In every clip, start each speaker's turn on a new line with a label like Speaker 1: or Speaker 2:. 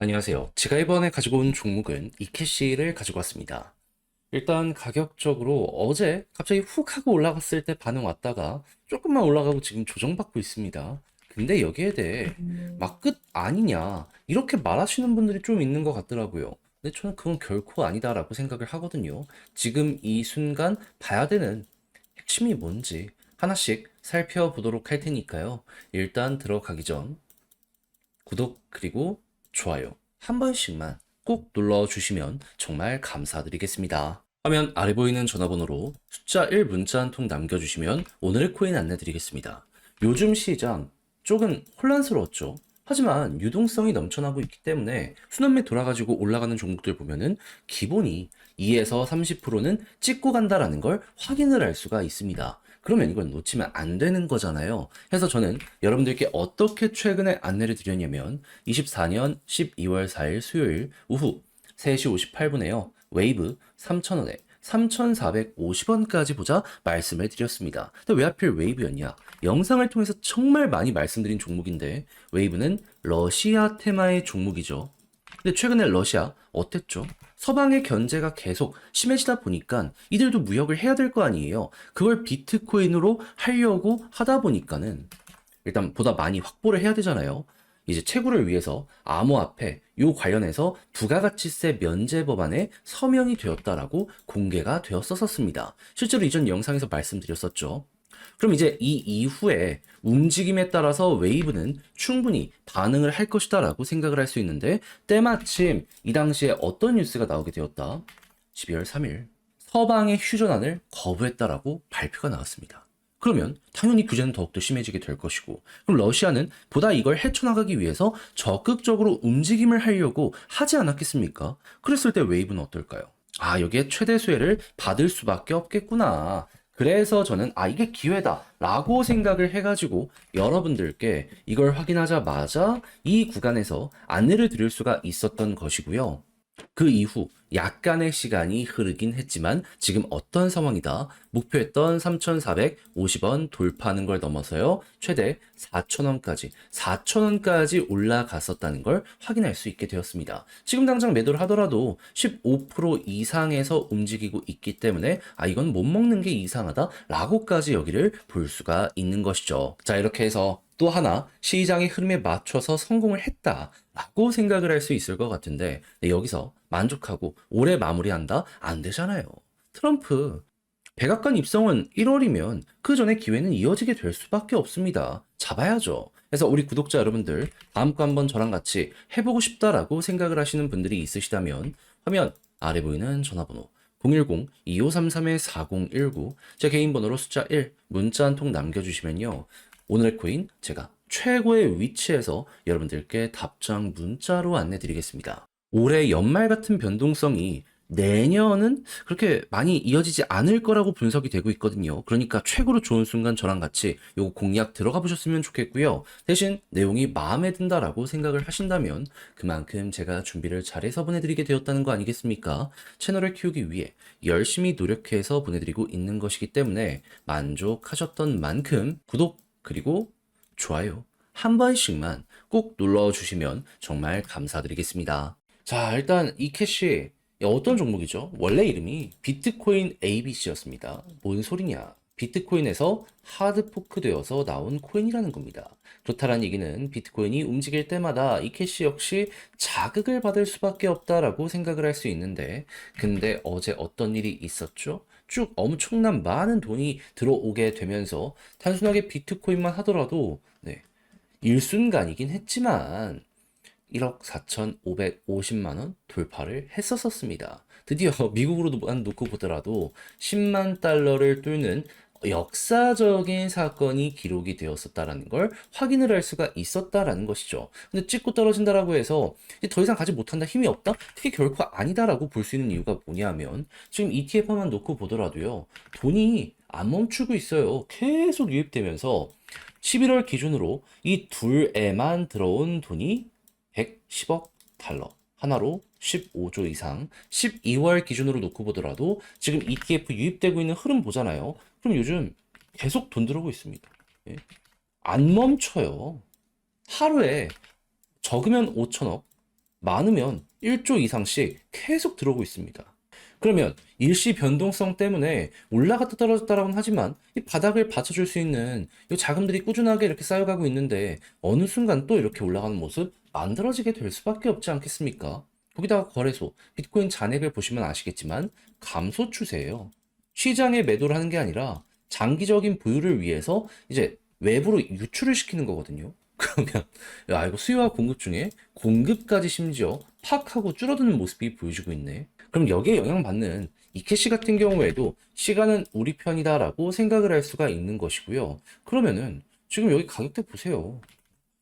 Speaker 1: 안녕하세요. 제가 이번에 가지고 온 종목은 이캐시를 가지고 왔습니다. 일단 가격적으로 어제 갑자기 훅 하고 올라갔을 때 반응 왔다가 조금만 올라가고 지금 조정받고 있습니다. 근데 여기에 대해 막 끝 아니냐 이렇게 말하시는 분들이 좀 있는 것 같더라고요. 근데 저는 그건 결코 아니다라고 생각을 하거든요. 지금 이 순간 봐야 되는 핵심이 뭔지 하나씩 살펴보도록 할 테니까요. 일단 들어가기 전 구독 그리고 좋아요 한 번씩만 꼭 눌러주시면 정말 감사드리겠습니다. 화면 아래 보이는 전화번호로 숫자 1 문자 한 통 남겨주시면 오늘의 코인 안내드리겠습니다. 요즘 시장 쪽은 혼란스러웠죠. 하지만 유동성이 넘쳐나고 있기 때문에 순환매 돌아가지고 올라가는 종목들 보면은 기본이 2에서 30%는 찍고 간다라는 걸 확인을 할 수가 있습니다. 그러면 이건 놓치면 안 되는 거잖아요. 그래서 저는 여러분들께 어떻게 최근에 안내를 드렸냐면 24년 12월 4일 수요일 오후 3시 58분에요. 웨이브 3,000원에 3,450원까지 보자 말씀을 드렸습니다. 근데 왜 하필 웨이브였냐? 영상을 통해서 정말 많이 말씀드린 종목인데 웨이브는 러시아 테마의 종목이죠. 근데 최근에 러시아 어땠죠? 서방의 견제가 계속 심해지다 보니까 이들도 무역을 해야 될 거 아니에요. 그걸 비트코인으로 하려고 하다 보니까는 일단 보다 많이 확보를 해야 되잖아요. 이제 채굴을 위해서 암호화폐 요 관련해서 부가가치세 면제 법안에 서명이 되었다라고 공개가 되었었습니다. 실제로 이전 영상에서 말씀드렸었죠. 그럼 이제 이 이후에 움직임에 따라서 웨이브는 충분히 반응을 할 것이다라고 생각을 할 수 있는데 때마침 이 당시에 어떤 뉴스가 나오게 되었다. 12월 3일 서방의 휴전안을 거부했다라고 발표가 나왔습니다. 그러면 당연히 규제는 더욱더 심해지게 될 것이고 그럼 러시아는 보다 이걸 헤쳐나가기 위해서 적극적으로 움직임을 하려고 하지 않았겠습니까? 그랬을 때 웨이브는 어떨까요? 아, 여기에 최대 수혜를 받을 수밖에 없겠구나. 그래서 저는 이게 기회다 라고 생각을 해가지고 여러분들께 이걸 확인하자마자 이 구간에서 안내를 드릴 수가 있었던 것이고요. 그 이후 약간의 시간이 흐르긴 했지만 지금 어떤 상황이다. 목표했던 3,450원 돌파하는 걸 넘어서요. 최대 4,000원까지, 4,000원까지 올라갔었다는 걸 확인할 수 있게 되었습니다. 지금 당장 매도를 하더라도 15% 이상에서 움직이고 있기 때문에 이건 못 먹는 게 이상하다 라고까지 여기를 볼 수가 있는 것이죠. 자, 이렇게 해서 또 하나 시장의 흐름에 맞춰서 성공을 했다라고 생각을 할 수 있을 것 같은데 여기서 만족하고 올해 마무리한다? 안 되잖아요. 트럼프 백악관 입성은 1월이면 그 전에 기회는 이어지게 될 수밖에 없습니다. 잡아야죠. 그래서 우리 구독자 여러분들 다음 거 한번 저랑 같이 해보고 싶다라고 생각을 하시는 분들이 있으시다면 화면 아래 보이는 전화번호 010-2533-4019 제 개인 번호로 숫자 1 문자 한 통 남겨주시면요. 오늘의 코인 제가 최고의 위치에서 여러분들께 답장 문자로 안내 드리겠습니다. 올해 연말 같은 변동성이 내년은 그렇게 많이 이어지지 않을 거라고 분석이 되고 있거든요. 그러니까 최고로 좋은 순간 저랑 같이 요거 공략 들어가 보셨으면 좋겠고요. 대신 내용이 마음에 든다라고 생각을 하신다면 그만큼 제가 준비를 잘해서 보내드리게 되었다는 거 아니겠습니까? 채널을 키우기 위해 열심히 노력해서 보내드리고 있는 것이기 때문에 만족하셨던 만큼 구독 그리고 좋아요 한 번씩만 꼭 눌러주시면 정말 감사드리겠습니다. 자, 일단 이 캐시 어떤 종목이죠? 원래 이름이 비트코인 ABC였습니다. 뭔 소리냐? 비트코인에서 하드포크 되어서 나온 코인이라는 겁니다. 그렇다는 얘기는 비트코인이 움직일 때마다 이 캐시 역시 자극을 받을 수밖에 없다라고 생각을 할 수 있는데 근데 어제 어떤 일이 있었죠? 쭉 엄청난 많은 돈이 들어오게 되면서 단순하게 비트코인만 하더라도 일순간이긴 했지만 1억 4,550만 원 돌파를 했었습니다. 드디어 미국으로만 놓고 보더라도 10만 달러를 뚫는 역사적인 사건이 기록이 되었었다라는 걸 확인을 할 수가 있었다라는 것이죠. 근데 찍고 떨어진다라고 해서 이제 더 이상 가지 못한다, 힘이 없다? 그게 결코 아니다라고 볼 수 있는 이유가 뭐냐면 지금 ETF만 놓고 보더라도요. 돈이 안 멈추고 있어요. 계속 유입되면서 11월 기준으로 이 둘에만 들어온 돈이 110억 달러. 하나로 15조 이상. 12월 기준으로 놓고 보더라도 지금 ETF 유입되고 있는 흐름 보잖아요. 그럼 요즘 계속 돈 들어오고 있습니다. 예. 안 멈춰요. 하루에 적으면 5천억, 많으면 1조 이상씩 계속 들어오고 있습니다. 그러면 일시 변동성 때문에 올라갔다 떨어졌다라고는 하지만 이 바닥을 받쳐줄 수 있는 이 자금들이 꾸준하게 이렇게 쌓여가고 있는데 어느 순간 또 이렇게 올라가는 모습 만들어지게 될 수밖에 없지 않겠습니까? 거기다가 거래소, 비트코인 잔액을 보시면 아시겠지만 감소 추세예요. 시장에 매도를 하는 게 아니라 장기적인 보유를 위해서 이제 외부로 유출을 시키는 거거든요. 그러면 야 이거 수요와 공급 중에 공급까지 심지어 팍하고 줄어드는 모습이 보여지고 있네. 그럼 여기에 영향받는 이케시 같은 경우에도 시간은 우리 편이다라고 생각을 할 수가 있는 것이고요. 그러면은 지금 여기 가격대 보세요.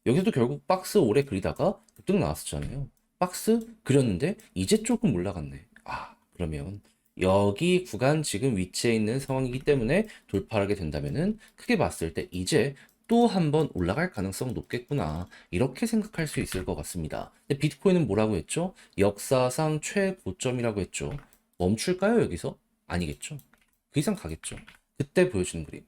Speaker 1: 여기서도 결국 박스 오래 그리다가 급등 나왔었잖아요. 박스 그렸는데 이제 조금 올라갔네. 그러면 여기 구간 지금 위치에 있는 상황이기 때문에 돌파를 하게 된다면은 크게 봤을 때 이제 또 한 번 올라갈 가능성 높겠구나. 이렇게 생각할 수 있을 것 같습니다. 근데 비트코인은 뭐라고 했죠? 역사상 최고점이라고 했죠. 멈출까요, 여기서? 아니겠죠. 그 이상 가겠죠. 그때 보여주는 그림.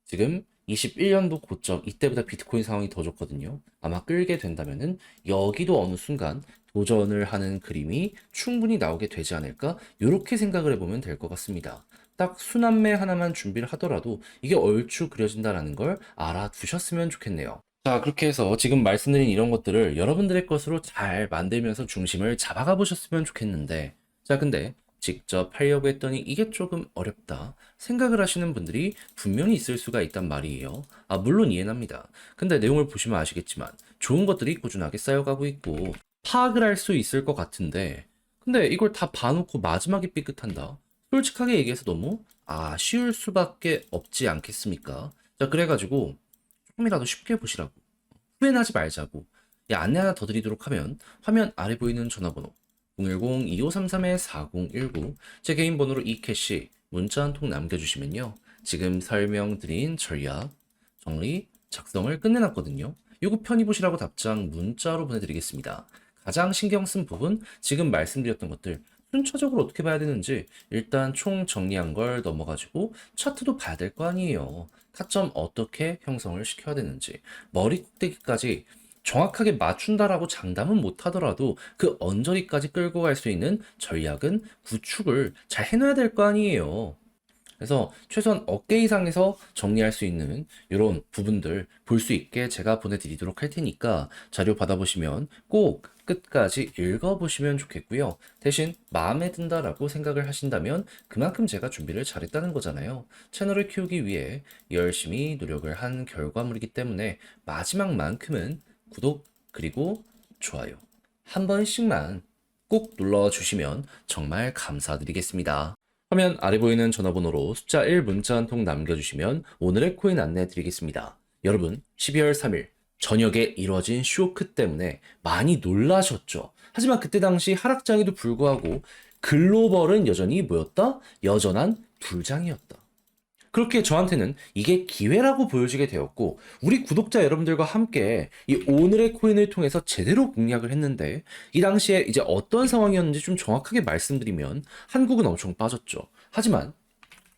Speaker 1: 지금 21년도 고점, 이때보다 비트코인 상황이 더 좋거든요. 아마 끌게 된다면은 여기도 어느 순간 도전을 하는 그림이 충분히 나오게 되지 않을까? 이렇게 생각을 해보면 될 것 같습니다. 딱 순환매 하나만 준비를 하더라도 이게 얼추 그려진다라는 걸 알아두셨으면 좋겠네요. 자, 그렇게 해서 지금 말씀드린 이런 것들을 여러분들의 것으로 잘 만들면서 중심을 잡아가 보셨으면 좋겠는데, 자, 근데 직접 하려고 했더니 이게 조금 어렵다 생각을 하시는 분들이 분명히 있을 수가 있단 말이에요. 물론 이해는 합니다. 근데 내용을 보시면 아시겠지만 좋은 것들이 꾸준하게 쌓여가고 있고 파악을 할 수 있을 것 같은데, 근데 이걸 다 봐놓고 마지막에 삐끗한다. 솔직하게 얘기해서 너무 아쉬울 수밖에 없지 않겠습니까? 자, 그래가지고 조금이라도 쉽게 보시라고. 후회는 하지 말자고. 안내 하나 더 드리도록 하면 화면 아래 보이는 전화번호 010-2533-4019 제 개인 번호로 이캐시 문자 한 통 남겨주시면요. 지금 설명드린 전략, 정리, 작성을 끝내놨거든요. 요거 편히 보시라고 답장 문자로 보내드리겠습니다. 가장 신경 쓴 부분, 지금 말씀드렸던 것들 순차적으로 어떻게 봐야 되는지 일단 총 정리한 걸 넘어가지고 차트도 봐야 될 거 아니에요. 타점 어떻게 형성을 시켜야 되는지 머리 꼭대기까지 정확하게 맞춘다라고 장담은 못하더라도 그 언저리까지 끌고 갈 수 있는 전략은 구축을 잘 해놔야 될 거 아니에요. 그래서 최소한 어깨 이상에서 정리할 수 있는 이런 부분들 볼 수 있게 제가 보내드리도록 할 테니까 자료 받아보시면 꼭 끝까지 읽어보시면 좋겠고요. 대신 마음에 든다라고 생각을 하신다면 그만큼 제가 준비를 잘했다는 거잖아요. 채널을 키우기 위해 열심히 노력을 한 결과물이기 때문에 마지막만큼은 구독 그리고 좋아요 한 번씩만 꼭 눌러주시면 정말 감사드리겠습니다. 화면 아래 보이는 전화번호로 숫자 1 문자 한 통 남겨주시면 오늘의 코인 안내 드리겠습니다. 여러분 12월 3일 저녁에 이뤄진 쇼크 때문에 많이 놀라셨죠? 하지만 그때 당시 하락장에도 불구하고 글로벌은 여전히 뭐였다? 여전한 불장이었다. 그렇게 저한테는 이게 기회라고 보여지게 되었고 우리 구독자 여러분들과 함께 이 오늘의 코인을 통해서 제대로 공략을 했는데 이 당시에 이제 어떤 상황이었는지 좀 정확하게 말씀드리면 한국은 엄청 빠졌죠. 하지만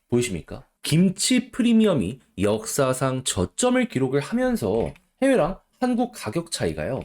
Speaker 1: 보이십니까? 김치 프리미엄이 역사상 저점을 기록을 하면서 해외랑 한국 가격 차이가요.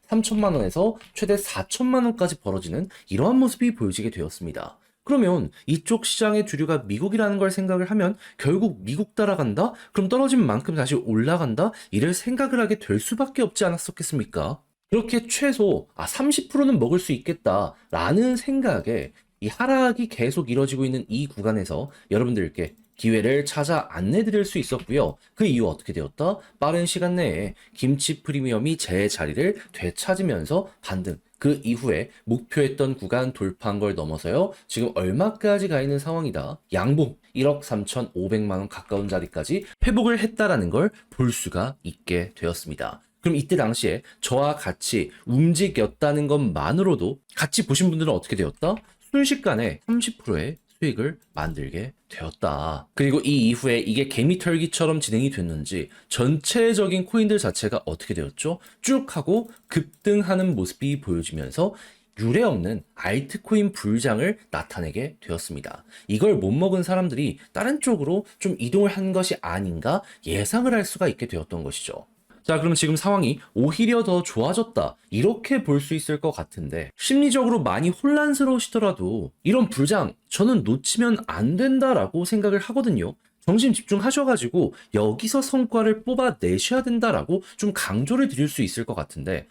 Speaker 1: 3천만 원에서 최대 4천만 원까지 벌어지는 이러한 모습이 보여지게 되었습니다. 그러면 이쪽 시장의 주류가 미국이라는 걸 생각을 하면 결국 미국 따라간다? 그럼 떨어진 만큼 다시 올라간다? 이를 생각을 하게 될 수밖에 없지 않았었겠습니까? 그렇게 최소 30%는 먹을 수 있겠다라는 생각에 이 하락이 계속 이뤄지고 있는 이 구간에서 여러분들께 기회를 찾아 안내 드릴 수 있었고요. 그 이후 어떻게 되었다? 빠른 시간 내에 김치 프리미엄이 제 자리를 되찾으면서 반등. 그 이후에 목표했던 구간 돌파한 걸 넘어서요. 지금 얼마까지 가 있는 상황이다. 양봉 1억 3,500만 원 가까운 자리까지 회복을 했다라는 걸 볼 수가 있게 되었습니다. 그럼 이때 당시에 저와 같이 움직였다는 것만으로도 같이 보신 분들은 어떻게 되었다? 순식간에 30%의 수익을 만들게 되었다. 그리고 이 이후에 이게 개미털기처럼 진행이 됐는지 전체적인 코인들 자체가 어떻게 되었죠? 쭉 하고 급등하는 모습이 보여지면서 유례없는 알트코인 불장을 나타내게 되었습니다. 이걸 못 먹은 사람들이 다른 쪽으로 좀 이동을 한 것이 아닌가 예상을 할 수가 있게 되었던 것이죠. 자, 그럼 지금 상황이 오히려 더 좋아졌다. 이렇게 볼 수 있을 것 같은데, 심리적으로 많이 혼란스러우시더라도 이런 불장, 저는 놓치면 안 된다라고 생각을 하거든요. 정신 집중하셔가지고 여기서 성과를 뽑아내셔야 된다라고 좀 강조를 드릴 수 있을 것 같은데,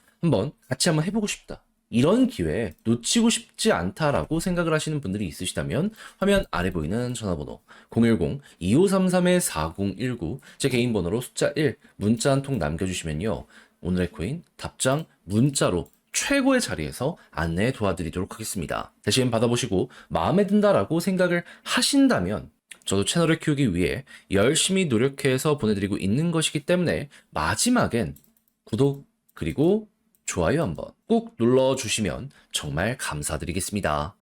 Speaker 1: 같이 한번 해보고 싶다. 이런 기회 놓치고 싶지 않다라고 생각을 하시는 분들이 있으시다면 화면 아래 보이는 전화번호 010-2533-4019 제 개인 번호로 숫자 1 문자 한 통 남겨주시면요. 오늘의 코인 답장 문자로 최고의 자리에서 안내 도와드리도록 하겠습니다. 대신 받아보시고 마음에 든다라고 생각을 하신다면 저도 채널을 키우기 위해 열심히 노력해서 보내드리고 있는 것이기 때문에 마지막엔 구독 그리고 좋아요 한번 꼭 눌러주시면 정말 감사드리겠습니다.